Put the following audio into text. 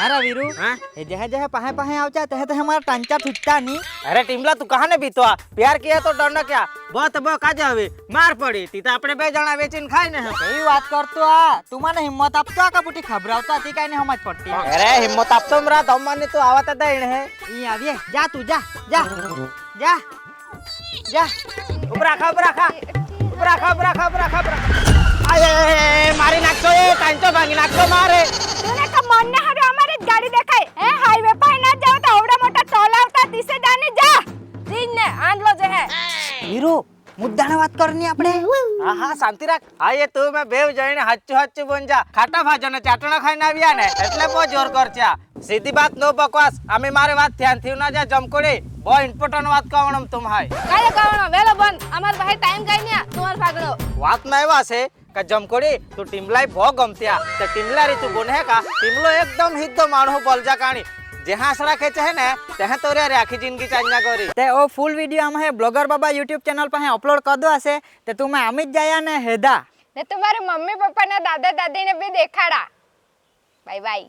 अरे वीरू ये जहे जहे पहे पहे आवचा तहे तहे हमारा टांचा छुटता नहीं। अरे टिमला तू कहा ने बीतवा प्यार किया तो डरना क्या बहुत काजे हवे मार पड़ी ती तो अपने बे जणा वेचीन खाई ने कई बात करतो आ तू माने हिम्मत आपतो का पुटी खबरावता ती काय ने हमज पट्टी। अरे हिम्मत आपतो मरा दम्मानी तू आवत दईण है ई आविए जा तू जा जा जा जा ऊपर रखा आये मारी नाखो ए कांचो भांगी नाखो मारे तूने का मन ने हरे हमारी गाड़ी देखाई है हाईवे पर ना जाओ तो ओवडा मोटा टोल आवता दिसे जाने जा दिन ने आंधलो जे है वीरू मुद्दाने बात करनी આપણે। હા શાંતિ રાખ આ એ તું મે બેવ જઈને હચ્ચું બોન જા ખાટા ભાજો ને ચાટણા ખાઈને આવ્યા ને એટલે બહુ જોર કરચ્યા સીધી વાત નો બકવાસ અમે મારે વાત ધ્યાન થયું ના જા જમકોડી બહુ ઇમ્પોર્ટન્ટ વાત કહણમ તુમ હાય કાય કહણો વેલો બન અમાર ભાઈ ટાઈમ કાઈ ને તમાર ભાગડો વાત માં એવા છે કે જમકોડી તું ટીમલાઈ બહુ ગમત્યા તે ટીમલારી તું બોને કા ટીમલો એકદમ હિદ્દો માણો બોલજા કાણી जहाँ सड़ा खेचे है ना तहाँ तो रे आखी जिंदगी चांजा करी ते ओ फुल वीडियो हम है ब्लॉगर बाबा YouTube चैनल पर है अपलोड कर दो ऐसे ते तुम्हें अमित जाया ने हेदा ने तुम्हारे मम्मी पापा ने दादा दादी ने भी देखाड़ा बाय बाय।